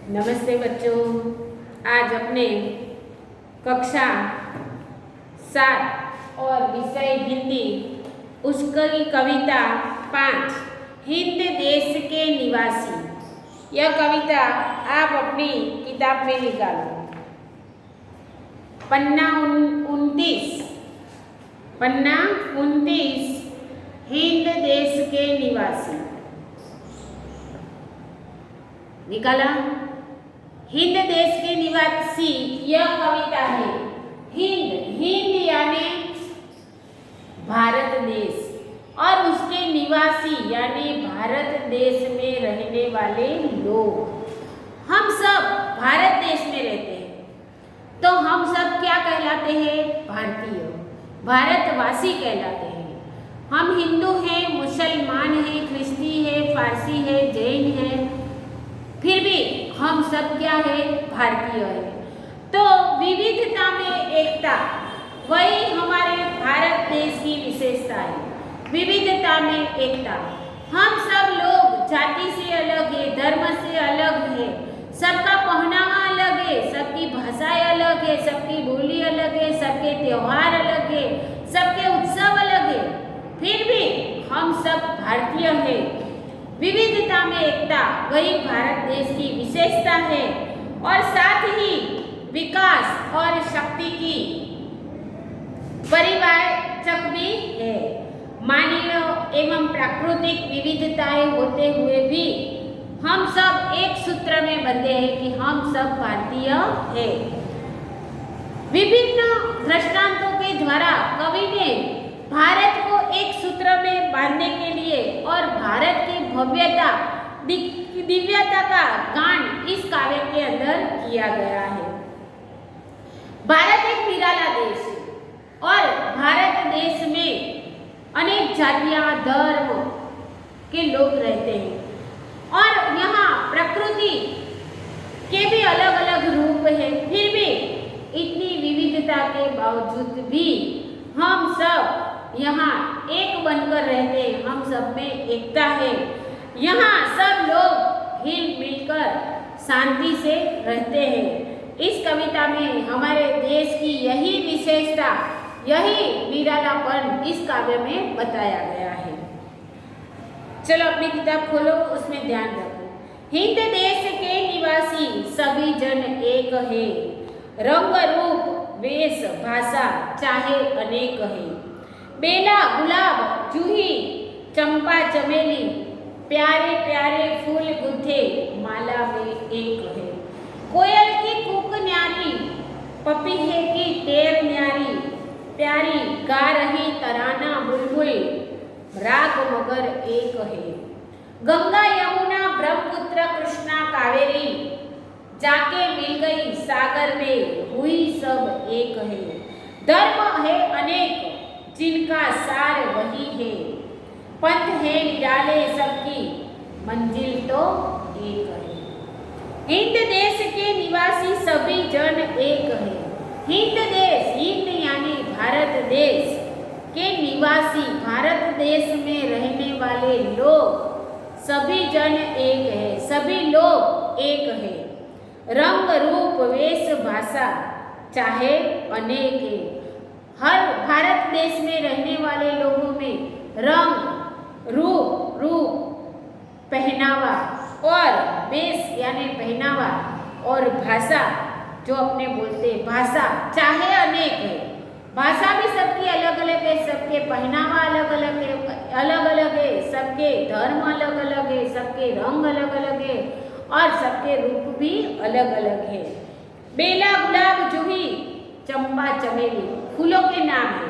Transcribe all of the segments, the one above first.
नमस्ते बच्चों। आज अपने कक्षा 7 और विषय हिंदी उसकी कविता 5 हिंद देश के निवासी। यह कविता आप अपनी किताब में निकालो। पन्ना 29 हिंद देश के निवासी। निकाला। हिंद देश के निवासी यह कविता है। हिंद यानी भारत देश और उसके निवासी यानी भारत देश में रहने वाले लोग। हम सब भारत देश में रहते हैं, तो हम सब क्या कहलाते हैं? भारतीय, भारतवासी कहलाते हैं। हम हिंदू हैं, मुसलमान हैं, ख्रिस्ती है, फारसी है, जैन है, फिर भी हम सब क्या है? भारतीय है। तो विविधता में एकता, वही हमारे भारत देश की विशेषता है। विविधता में एकता। हम सब लोग जाति से अलग है, धर्म से अलग है, सबका पहनावा अलग है, सबकी भाषाएं अलग है, सबकी बोली अलग है, सबके त्योहार अलग है, सबके उत्सव अलग है, फिर भी हम सब भारतीय हैं। विविधता में एकता, वही भारत देश की विशेषता है और साथ ही विकास और शक्ति की परिवाचक भी है। मानवीय एवं प्राकृतिक विविधताएं होते हुए भी हम सब एक सूत्र में बंधे हैं कि हम सब भारतीय हैं। विभिन्न दृष्टांतों के द्वारा कवि ने भारत को एक सूत्र में बांधने के लिए और भारत की भव्यता दिव्यता का गान इस काव्य के अंदर किया गया है। भारत एक निराला देश है और भारत देश में अनेक जातियां, धर्म के लोग रहते हैं और यहाँ प्रकृति के भी अलग अलग रूप हैं। फिर भी इतनी विविधता के बावजूद भी हम सब यहाँ एक बनकर रहते हैं। हम सब में एकता है। यहाँ सब लोग हिल मिलकर शांति से रहते हैं। इस कविता में हमारे देश की यही विशेषता, यही निरालापन इस काव्य में बताया गया है। चलो अपनी किताब खोलो, उसमें ध्यान रखो। हिंद देश के निवासी सभी जन एक है, रंग रूप वेश भाषा चाहे अनेक है। बेला गुलाब जूही चंपा चमेली, प्यारे प्यारे फूल गुथे माला में एक है। कोयल की कूक न्यारी, पपीहे की टेर न्यारी, प्यारी गा रही तराना बुलबुल, राग मगर एक है। गंगा यमुना ब्रह्मपुत्र कृष्णा कावेरी, जाके मिल गई सागर में हुई सब एक है। धर्म है अनेक जिनका सार वही है, पंथ है निराले सबकी मंजिल तो एक है। हिंद देश के निवासी सभी जन एक है। हिंद देश, हिंद यानी भारत देश के निवासी, भारत देश में रहने वाले लोग सभी जन एक है, सभी लोग एक है। रंग रूप वेश भाषा चाहे अनेक है। हर भारत देश में रहने वाले लोगों में रंग रूप पहनावा और वेश यानी पहनावा और भाषा जो अपने बोलते भाषा चाहे अनेक है। भाषा भी सबकी अलग अलग है, सबके पहनावा अलग अलग है, सबके धर्म अलग अलग है, सबके रंग अलग अलग है और सबके रूप भी अलग अलग है। बेला गुलाब जूही चंपा चमेली फूलों के नाम है।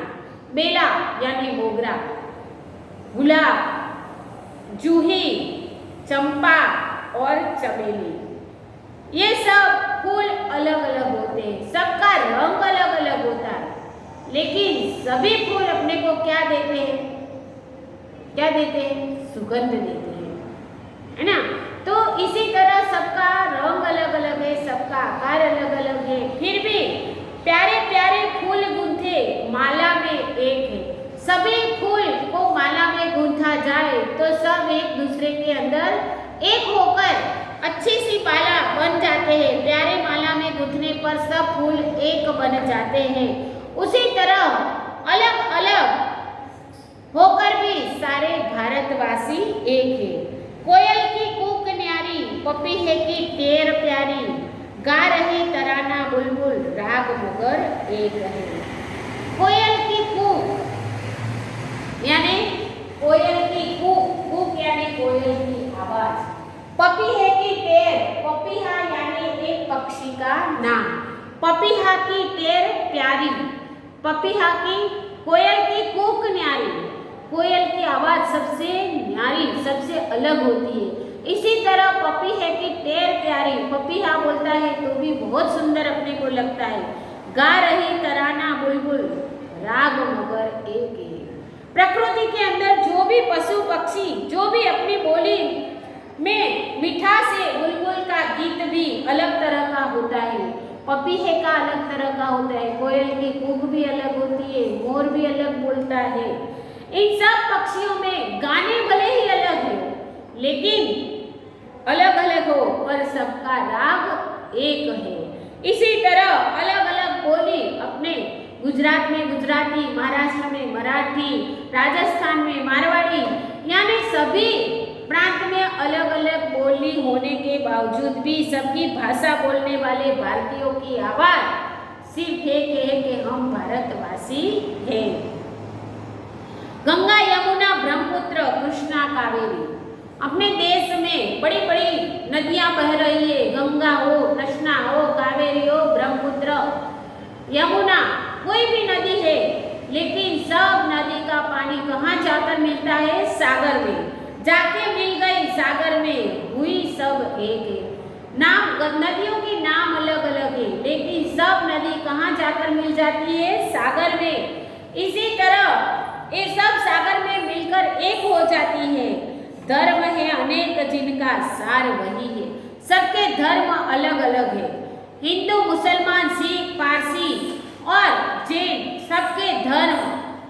बेला यानी मोगरा, गुलाब, जूही, चंपा और चमेली, ये सब फूल अलग अलग होते हैं, सबका रंग अलग अलग होता है, लेकिन सभी फूल अपने को क्या देते हैं? क्या देते हैं? सुगंध देते हैं, है ना? तो इसी तरह सबका रंग अलग अलग है, सबका आकार अलग अलग है, फिर भी प्यारे प्यारे फूल गूंथे माला में एक है। सभी फूल को माला में गूंथा जाए तो सब एक दूसरे के अंदर एक होकर अच्छी सी माला बन जाते हैं, प्यारे माला में गुंथने पर सब फूल एक बन जाते हैं, उसी तरह अलग अलग होकर भी सारे भारतवासी एक है। कोयल की कूक न्यारी, पपीहे की टेर प्यारी, गा रही तराना बुलबुल, राग मगर एक है। कोयल की कूक यानी कोयल की कूक, कूक यानी कोयल की आवाज, पपीहे की टेर, पपीहा यानी एक पक्षी का नाम, पपीहा की टेर प्यारी, पपीहा की, कोयल की कूक न्यारी, कोयल की आवाज सबसे न्यारी सबसे अलग होती है। इसी तरह पपीहे की टेर प्यारी, पपीहा बोलता है तो भी बहुत सुंदर अपने को लगता है, गा रही तराना बुलबुल, राग मगर एक है। प्रकृति के अंदर जो भी पशु पक्षी जो भी अपनी बोली में मिठास है, बुलबुल का गीत भी अलग तरह का होता है, पपीहे का अलग तरह का होता है, कोयल की कूक भी अलग होती है, मोर भी अलग बोलता है। इन सब पक्षियों में गाने भले ही अलग हो, लेकिन अलग अलग हो पर सबका राग एक है। इसी तरह अलग अलग बोली अपने गुजरात में गुजराती, महाराष्ट्र में मराठी, राजस्थान में मारवाड़ी, यानी सभी प्रांत में अलग अलग बोली होने के बावजूद भी सबकी भाषा बोलने वाले भारतीयों की आवाज सिर्फ एक है कि हम भारतवासी हैं। गंगा यमुना ब्रह्मपुत्र कृष्णा कावेरी, अपने देश में बड़ी बड़ी नदियां बह रही है, गंगा हो, कृष्णा हो, कावेरी हो, ब्रह्मपुत्र, यमुना, कोई भी नदी है, लेकिन सब नदी का पानी कहाँ जाकर मिलता है? सागर में। जाके मिल गई सागर में, हुई सब एक है। नाम नदियों के नाम अलग अलग है, लेकिन सब नदी कहाँ जाकर मिल जाती है? सागर में। इसी तरह ये सब सागर में मिलकर एक हो जाती है। धर्म है अनेक जिनका सार वही है, सबके धर्म अलग अलग है। हिंदू, मुसलमान, सिख, पारसी और जैन, सबके धर्म,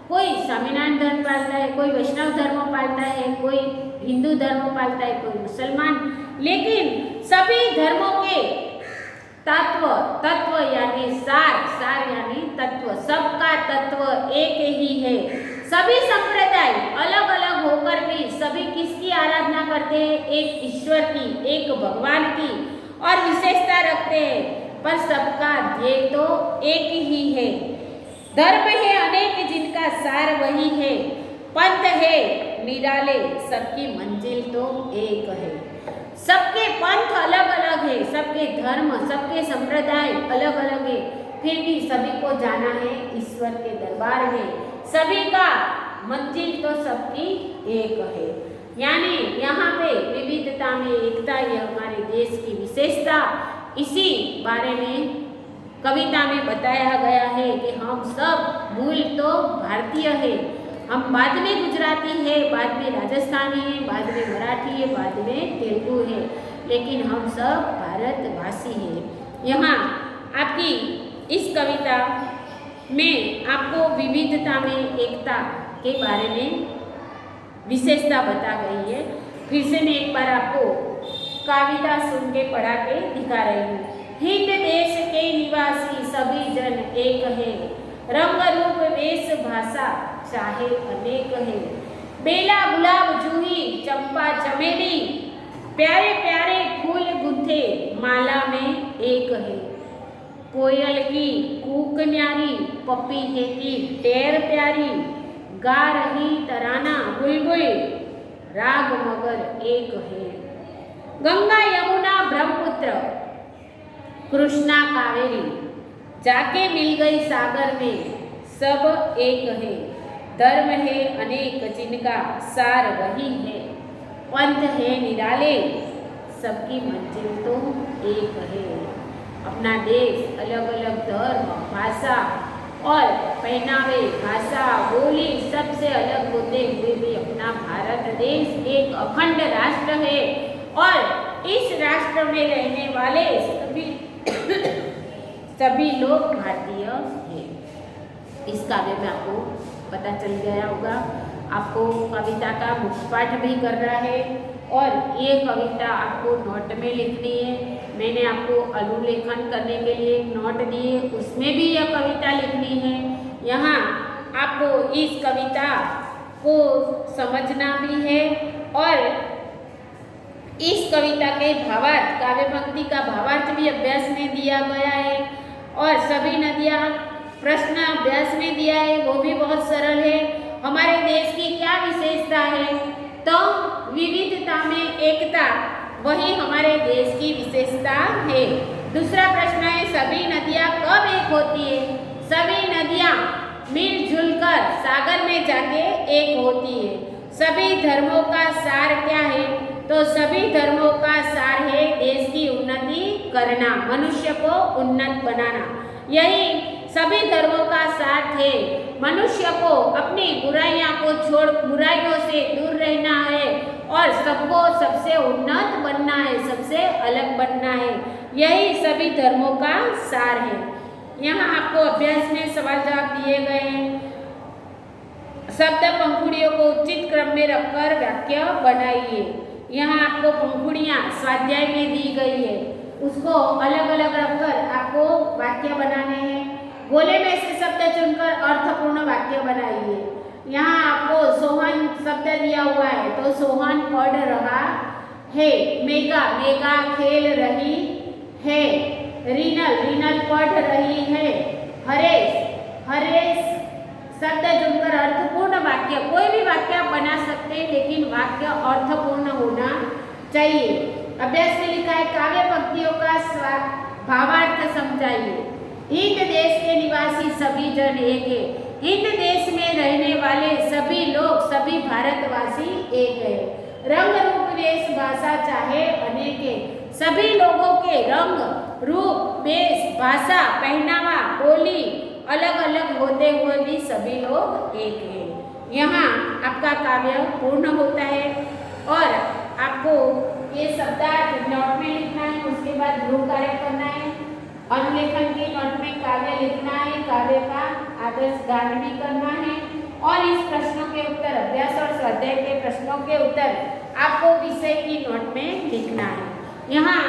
कोई स्वामीनारायण धर्म पालता है, कोई वैष्णव धर्म पालता है, कोई हिंदू धर्म पालता है, कोई मुसलमान, लेकिन सभी धर्मों के तत्व, तत्व यानी सार, सार यानी तत्व, सबका तत्व एक ही है। सभी संप्रदाय अलग अलग होकर भी सभी किसकी आराधना करते हैं? एक ईश्वर की, एक भगवान की, और विशेषता रखते हैं, पर सबका ध्येय तो एक ही है। धर्म है अनेक जिनका सार वही है, पंथ है निराले सबकी मंजिल तो एक है। सबके पंथ अलग अलग है, सबके धर्म, सबके संप्रदाय अलग अलग है, फिर भी सभी को जाना है ईश्वर के दरबार में, सभी का मंजिल तो सबकी एक है। यानी यहाँ पे विविधता में एकता, ये हमारे देश की विशेषता, इसी बारे में कविता में बताया गया है कि हम सब मूल तो भारतीय है। हम बाद में गुजराती है, बाद में राजस्थानी है, बाद में मराठी है, बाद में तेलुगु है, लेकिन हम सब भारतवासी हैं। यहाँ आपकी इस कविता में आपको विविधता में एकता के बारे में विशेषता बता गई है। फिर से मैं एक बार आपको कविता सुन के पढ़ा के दिखा रही हूँ। हिंद देश के निवासी सभी जन एक है, रंग रूप वेश भाषा चाहे अनेक है, बेला गुलाब जूही चंपा चमेली, प्यारे प्यारे फूल गुंथे माला में एक है। कोयल की कूक न्यारी, पपीहे की टेर प्यारी, गा रही तराना बुलबुल, राग मगर एक है। गंगा यमुना ब्रह्मपुत्र कृष्णा कावेरी, जाके मिल गई सागर में, सब एक है। धर्म है अनेक जिनका सार वही है, पंथ है निराले सबकी मंजिल तो एक है। अपना देश अलग अलग धर्म, भाषा और पहनावे, भाषा, बोली सबसे अलग होते हुए भी अपना भारत देश एक अखंड राष्ट्र है, और इस राष्ट्र में रहने वाले सभी लोग भारतीय हैं। इस काव्य में आपको पता चल गया होगा। आपको कविता का मुख्य पाठ भी कर रहा है, और ये कविता आपको नोट में लिखनी है। मैंने आपको अनुलेखन करने के लिए एक नोट दिए, उसमें भी यह कविता लिखनी है। यहाँ आपको इस कविता को समझना भी है और इस कविता के भावार्थ, काव्य पंक्ति का भावार्थ भी अभ्यास में दिया गया है और सभी नदियाँ प्रश्न अभ्यास में दिया है, वो भी बहुत सरल है। हमारे देश की क्या विशेषता है? तो विविधता में एकता, वही हमारे देश की विशेषता है। दूसरा प्रश्न है, सभी नदियाँ कब एक होती है? सभी नदियाँ मिलजुल कर सागर में जाके एक होती है। सभी धर्मों का सार क्या है? तो सभी धर्मों का सार है देश की उन्नति करना, मनुष्य को उन्नत बनाना। यही सभी धर्मों का साथ है। मनुष्य को अपनी बुराइयों को छोड़ बुराइयों से दूर रहना है और सबको सबसे उन्नत बनना है, सबसे अलग बनना है। यही सभी धर्मों का सार है। यहाँ आपको अभ्यास में सवाल जवाब दिए गए हैं। शब्द पंखुड़ियों को उचित क्रम में रखकर वाक्य बनाइए। यहाँ आपको पंखुड़ियाँ स्वाध्याय में दी गई है, उसको अलग अलग रखकर आपको वाक्य बनाने हैं। गोले में से शब्द चुनकर अर्थपूर्ण वाक्य बनाइए। यहाँ आपको सोहन शब्द दिया हुआ है, तो सोहन पढ़ रहा है। मेघा, मेघा खेल रही है। रीनल, रीनल पढ़ रही है। हरेश, हरेश शब्द चुनकर अर्थपूर्ण वाक्य, कोई भी वाक्य आप बना सकते हैं, लेकिन वाक्य अर्थपूर्ण होना चाहिए। अभ्यास में लिखा है, काव्य पंक्तियों का भावार्थ समझाइए। हिंद देश के निवासी सभी जन एक है। हिंद देश में रहने वाले सभी लोग, सभी भारतवासी एक है। रंग रूप वेश भाषा चाहे अनेक है। सभी लोगों के रंग रूप वेश भाषा पहनावा बोली अलग अलग होते हुए भी सभी लोग एक हैं। यहाँ आपका काव्य पूर्ण होता है और आपको ये शब्दार्थ नोट में लिखना है, उसके बाद गृह कार्य करना है। अनुलेखन के नोट में काव्य लिखना है, काव्य का आदर्श गान भी करना है और इस प्रश्नों के उत्तर, अभ्यास और स्वाध्याय के प्रश्नों के उत्तर आपको विषय की नोट में लिखना है। यहाँ